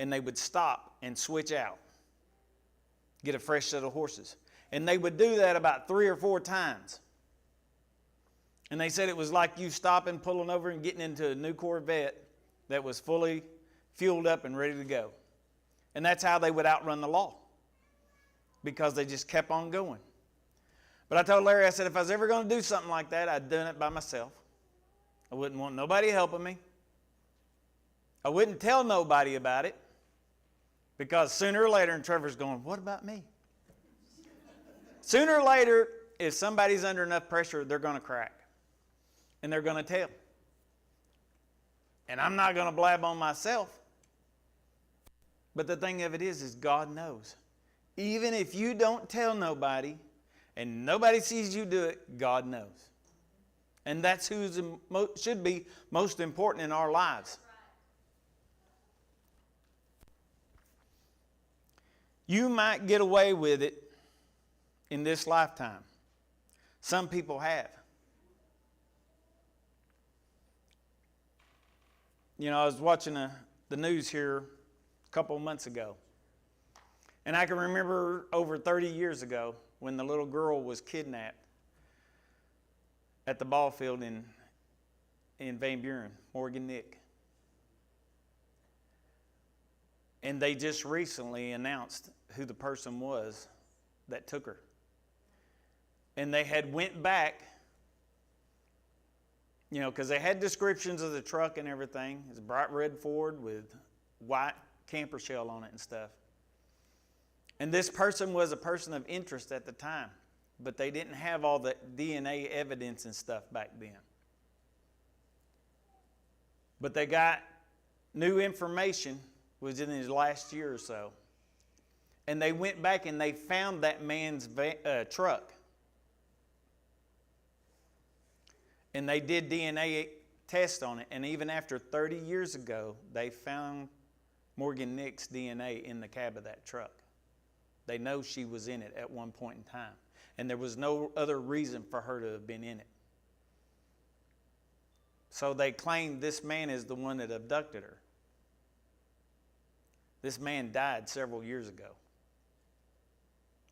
and they would stop and switch out, get a fresh set of horses. And they would do that about 3 or 4 times. And they said it was like you stopping, pulling over, and getting into a new Corvette that was fully fueled up and ready to go. And that's how they would outrun the law, because they just kept on going. But I told Larry, I said, if I was ever going to do something like that, I'd done it by myself. I wouldn't want nobody helping me. I wouldn't tell nobody about it, because sooner or later, and Trevor's going, what about me? Sooner or later, if somebody's under enough pressure, they're going to crack. And they're going to tell. And I'm not going to blab on myself. But the thing of it is God knows. Even if you don't tell nobody, and nobody sees you do it, God knows. And that's who should be most important in our lives. You might get away with it in this lifetime. Some people have. You know, I was watching the news here a couple of months ago. And I can remember over 30 years ago when the little girl was kidnapped at the ball field in Van Buren, Morgan Nick. And they just recently announced who the person was that took her. And they had went back, you know, because they had descriptions of the truck and everything. It's a bright red Ford with white camper shell on it and stuff. And this person was a person of interest at the time, but they didn't have all the DNA evidence and stuff back then. But they got new information within his last year or so. And they went back and they found that man's truck. And they did DNA tests on it. And even after 30 years ago, they found Morgan Nick's DNA in the cab of that truck. They know she was in it at one point in time. And there was no other reason for her to have been in it. So they claimed this man is the one that abducted her. This man died several years ago.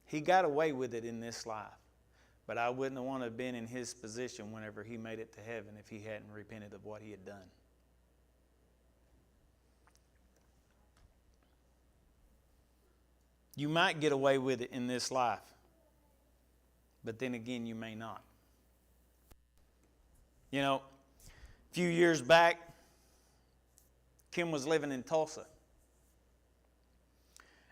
He got away with it in this life. But I wouldn't want to have been in his position whenever he made it to heaven if he hadn't repented of what he had done. You might get away with it in this life, but then again, you may not. You know, a few years back, Kim was living in Tulsa.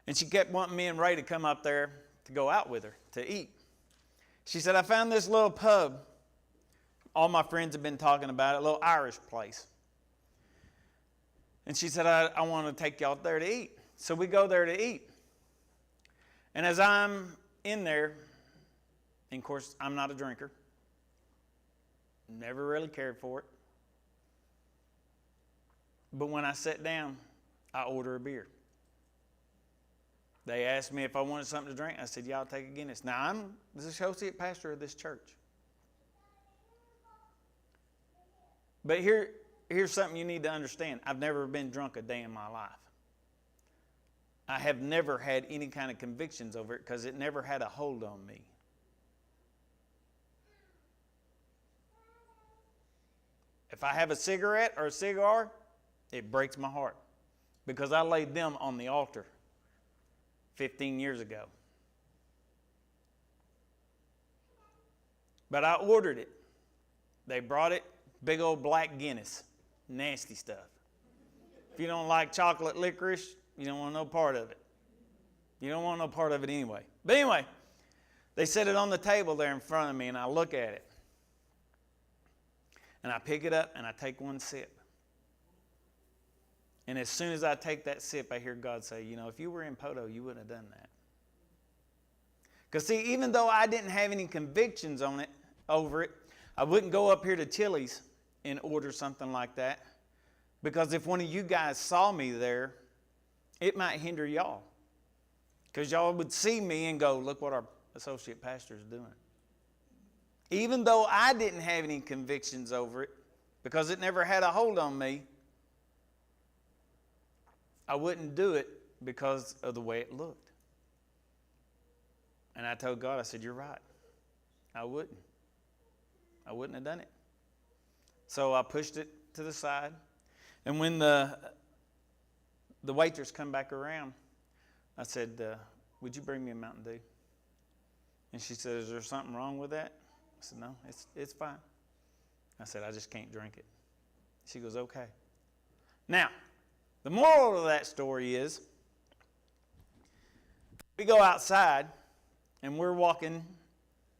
And she kept wanting me and Ray to come up there to go out with her, to eat. She said, I found this little pub. All my friends have been talking about it, a little Irish place. And she said, I want to take y'all there to eat. So we go there to eat. And as I'm in there, and of course, I'm not a drinker. Never really cared for it. But when I sat down, I ordered a beer. They asked me if I wanted something to drink. I said, yeah, I'll take a Guinness. Now, I'm the associate pastor of this church. But here's something you need to understand. I've never been drunk a day in my life. I have never had any kind of convictions over it because it never had a hold on me. If I have a cigarette or a cigar, it breaks my heart because I laid them on the altar 15 years ago. But I ordered it. They brought it, big old black Guinness, nasty stuff. If you don't like chocolate licorice, you don't want no part of it. You don't want no part of it anyway. But anyway, they set it on the table there in front of me, and I look at it. And I pick it up, and I take one sip. And as soon as I take that sip, I hear God say, you know, if you were in Poteau, you wouldn't have done that. Because see, even though I didn't have any convictions on it, over it, I wouldn't go up here to Chili's and order something like that. Because if one of you guys saw me there, it might hinder y'all. Because y'all would see me and go, look what our associate pastor is doing. Even though I didn't have any convictions over it, because it never had a hold on me, I wouldn't do it because of the way it looked. And I told God, I said, you're right. I wouldn't have done it. So I pushed it to the side. And when the waitress come back around, I said, would you bring me a Mountain Dew? And she said, is there something wrong with that? I said, no, it's fine. I said, I just can't drink it. She goes, okay. Now, the moral of that story is, we go outside and we're walking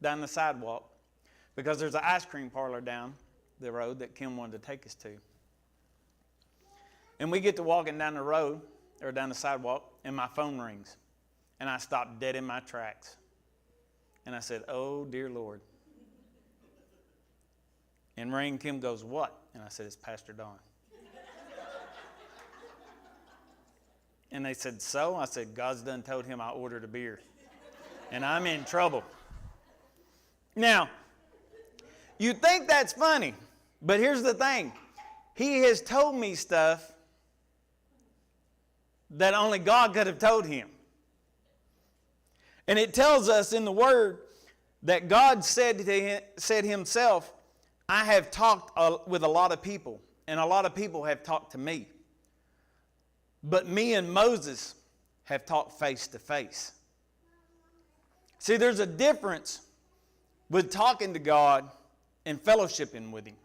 down the sidewalk because there's an ice cream parlor down the road that Kim wanted to take us to. And we get to walking down the road, or down the sidewalk, and my phone rings. And I stop dead in my tracks. And I said, oh, dear Lord. And Ray and Kim goes, what? And I said, it's Pastor Don. And they said, so? I said, God's done told him I ordered a beer. And I'm in trouble. Now, you think that's funny, but here's the thing. He has told me stuff that only God could have told him. And it tells us in the Word that God said himself, I have talked with a lot of people, and a lot of people have talked to me. But me and Moses have talked face to face. See, there's a difference with talking to God and fellowshipping with Him.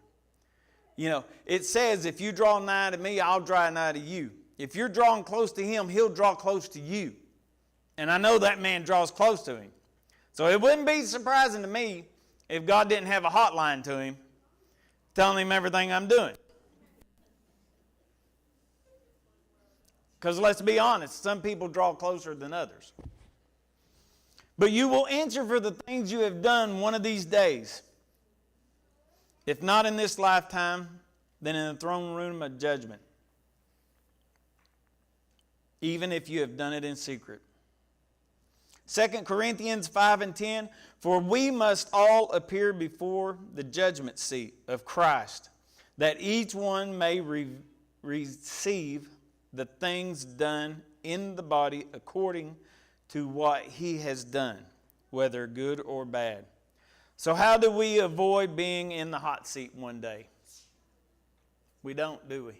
You know, it says, if you draw nigh to me, I'll draw nigh to you. If you're drawing close to Him, He'll draw close to you. And I know that man draws close to Him. So it wouldn't be surprising to me if God didn't have a hotline to him, telling him everything I'm doing. Because let's be honest, some people draw closer than others. But you will answer for the things you have done one of these days. If not in this lifetime, then in the throne room of judgment. Even if you have done it in secret. 2 Corinthians 5:10, for we must all appear before the judgment seat of Christ, that each one may receive the things done in the body according to what he has done, whether good or bad. So how do we avoid being in the hot seat one day? We don't, do we?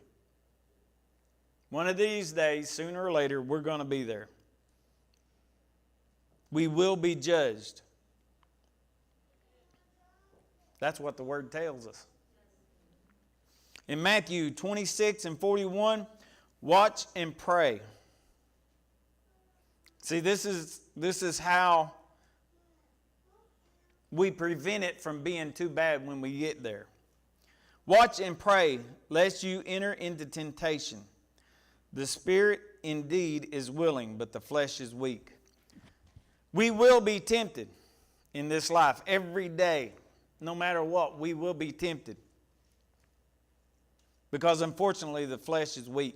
One of these days, sooner or later, we're going to be there. We will be judged. That's what the Word tells us. In Matthew 26:41, watch and pray. See, this is how we prevent it from being too bad when we get there. Watch and pray, lest you enter into temptation. The spirit indeed is willing, but the flesh is weak. We will be tempted in this life every day. No matter what, we will be tempted. Because unfortunately, the flesh is weak.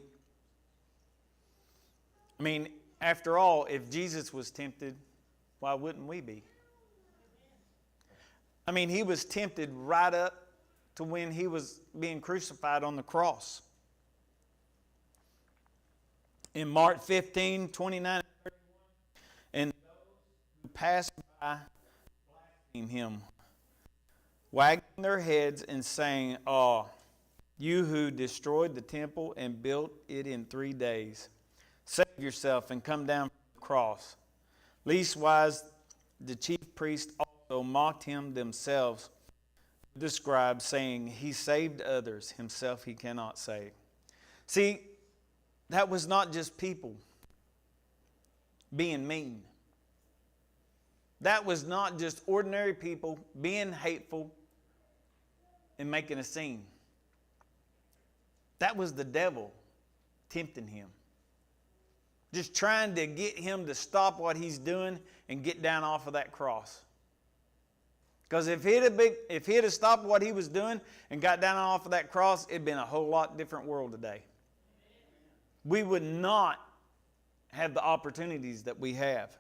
I mean, after all, if Jesus was tempted, why wouldn't we be? I mean, he was tempted right up to when he was being crucified on the cross. In Mark 15:29, and those who passed by blasphemed him, wagging their heads and saying, "Ah, you who destroyed the temple and built it in 3 days, save yourself and come down from the cross." Leastwise, the chief priests also mocked him themselves, the scribes, saying, "He saved others, himself he cannot save." See, that was not just people being mean. That was not just ordinary people being hateful and making a scene. That was the devil tempting him. Just trying to get him to stop what he's doing and get down off of that cross. Because if he'd have stopped what he was doing and got down off of that cross, it'd been a whole lot different world today. We would not have the opportunities that we have.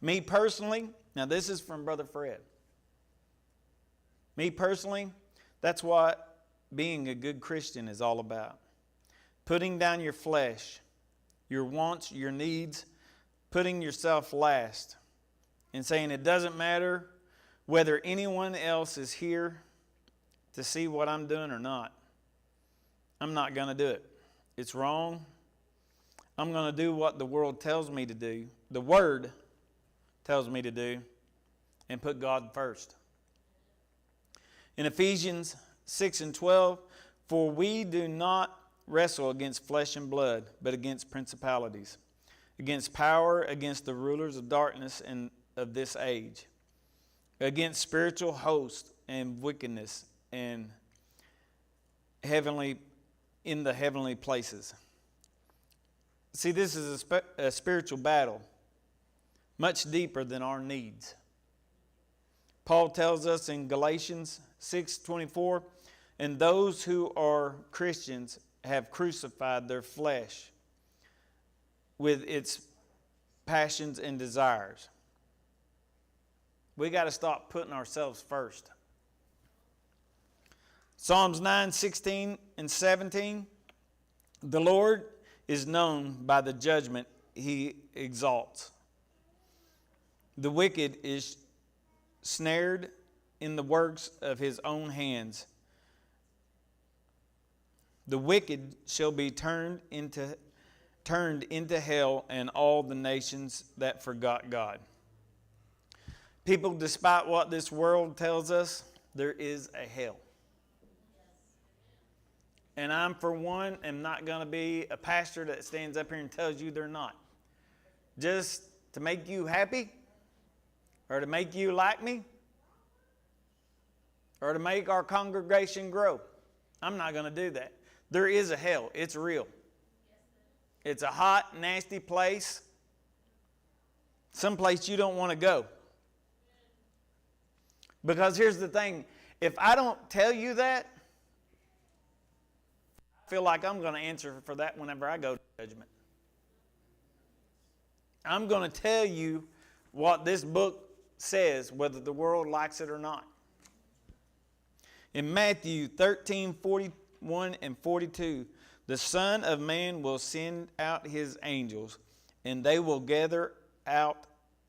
Me personally, now this is from Brother Fred. Me personally, that's what being a good Christian is all about. Putting down your flesh, your wants, your needs, putting yourself last, and saying it doesn't matter whether anyone else is here to see what I'm doing or not. I'm not going to do it. It's wrong. I'm going to do what the world tells me to do, the Word tells me to do, and put God first. In Ephesians 6:12, for we do not wrestle against flesh and blood, but against principalities, against power, against the rulers of darkness and of this age, against spiritual hosts and wickedness and in the heavenly places. See, this is a spiritual battle, much deeper than our needs. Paul tells us in Galatians 6:24, and those who are Christians have crucified their flesh with its passions and desires. We got to stop putting ourselves first. Psalms 9:16 and 17, the Lord is known by the judgment he exalts. The wicked is snared in the works of his own hands. The wicked shall be turned into hell, and all the nations that forgot God. People, despite what this world tells us, there is a hell. And I'm, for one, am not going to be a pastor that stands up here and tells you they're not. Just to make you happy, or to make you like me, or to make our congregation grow. I'm not going to do that. There is a hell. It's real. It's a hot, nasty place. Someplace you don't want to go. Because here's the thing. If I don't tell you that, I feel like I'm going to answer for that whenever I go to judgment. I'm going to tell you what this book says, whether the world likes it or not. In Matthew 13:41 and 42, the Son of Man will send out his angels, and they will gather out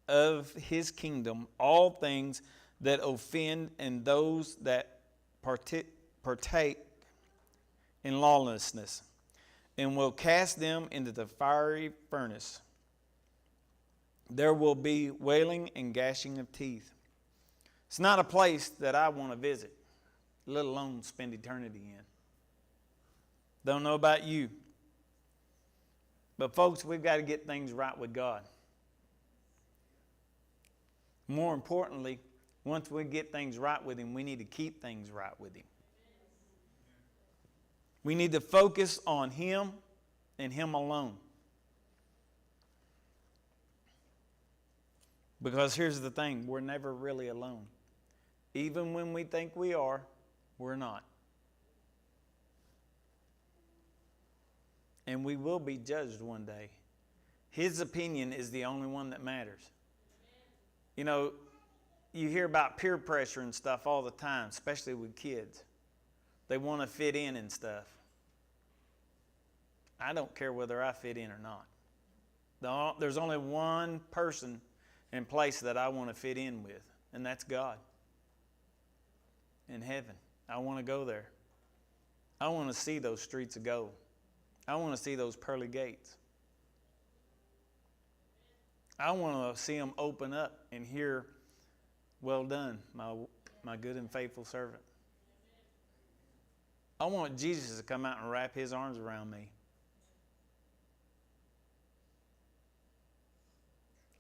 of his kingdom all things that offend and those that partake in lawlessness, and will cast them into the fiery furnace. There will be wailing and gnashing of teeth. It's not a place that I want to visit, let alone spend eternity in. Don't know about you. But folks, we've got to get things right with God. More importantly, once we get things right with Him, we need to keep things right with Him. We need to focus on Him and Him alone. Because here's the thing, we're never really alone. Even when we think we are, we're not. And we will be judged one day. His opinion is the only one that matters. You know, you hear about peer pressure and stuff all the time, especially with kids. They want to fit in and stuff. I don't care whether I fit in or not. There's only one person and place that I want to fit in with, and that's God in heaven. I want to go there. I want to see those streets of gold. I want to see those pearly gates. I want to see them open up and hear, well done, my good and faithful servant. I want Jesus to come out and wrap his arms around me.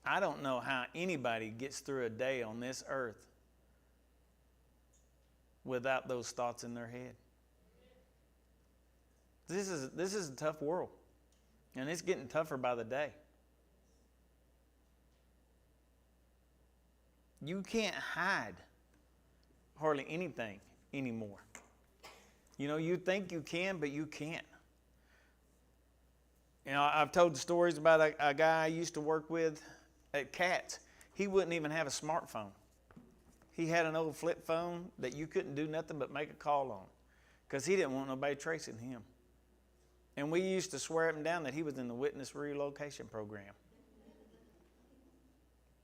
I don't know how anybody gets through a day on this earth without those thoughts in their head. This is a tough world, and it's getting tougher by the day. You can't hide hardly anything anymore. You know, you think you can, but you can't. You know, I've told stories about a guy I used to work with at Katz. He wouldn't even have a smartphone. He had an old flip phone that you couldn't do nothing but make a call on. because he didn't want nobody tracing him. And we used to swear up and down that he was in the witness relocation program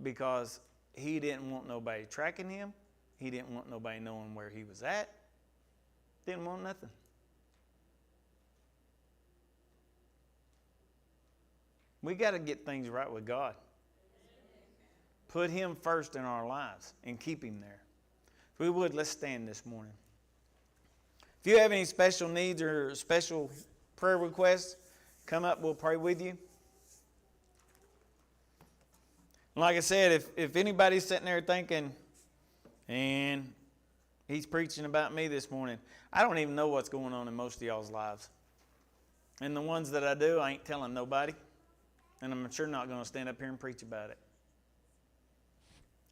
because he didn't want nobody tracking him. He didn't want nobody knowing where he was at. Didn't want nothing. We got to get things right with God. Put him first in our lives and keep him there. If we would, let's stand this morning. If you have any special needs or special prayer requests, come up, we'll pray with you. Like I said, if anybody's sitting there thinking, and he's preaching about me this morning, I don't even know what's going on in most of y'all's lives. And the ones that I do, I ain't telling nobody. And I'm sure not going to stand up here and preach about it.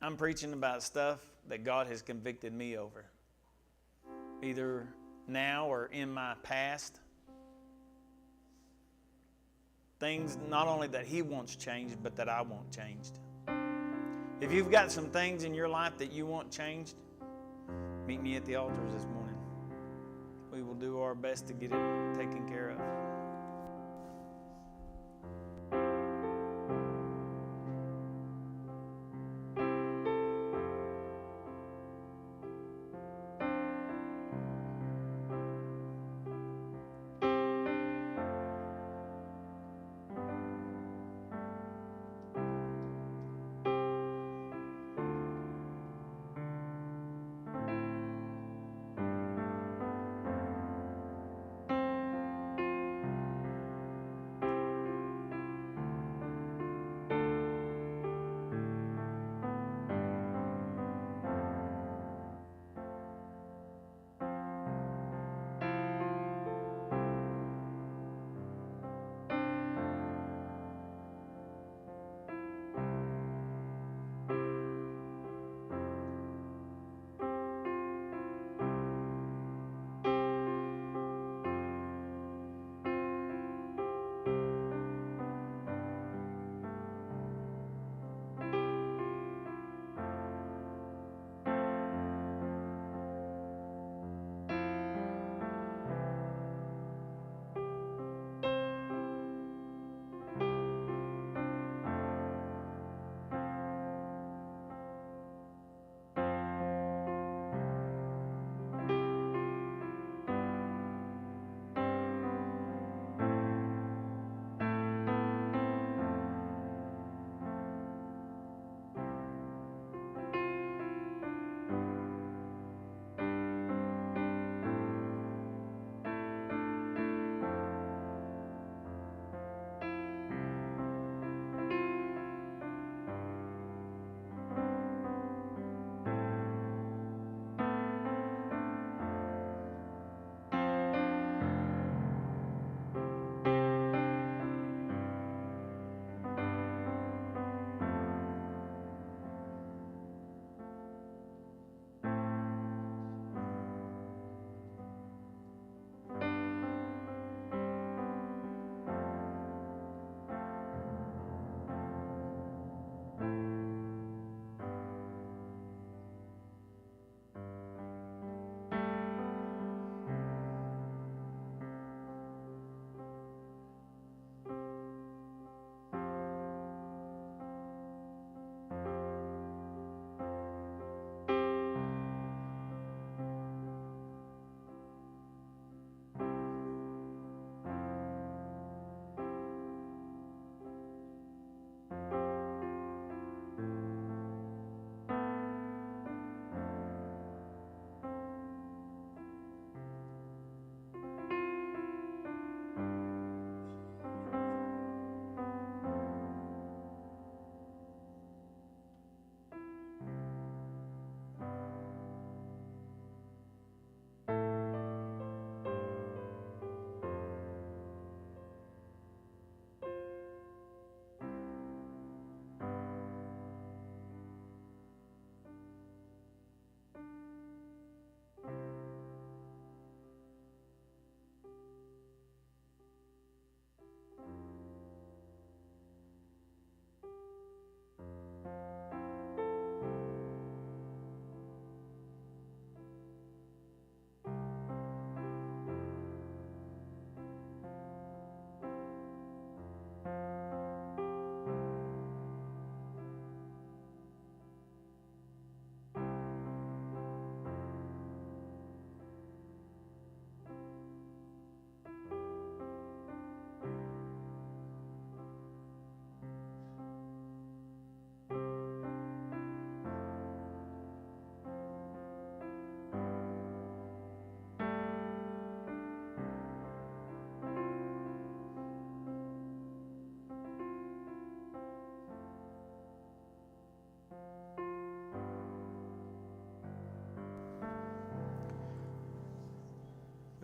I'm preaching about stuff that God has convicted me over, either now or in my past. Things not only that he wants changed, but that I want changed. If you've got some things in your life that you want changed, meet me at the altars this morning. We will do our best to get it taken care of.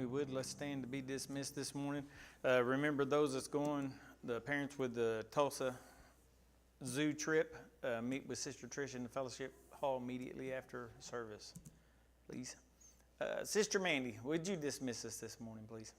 would, let's stand to be dismissed this morning. Remember those that's going, the parents with the Tulsa Zoo trip, meet with Sister Trish in the fellowship hall immediately after service, please. Sister Mandy, would you dismiss us this morning, please?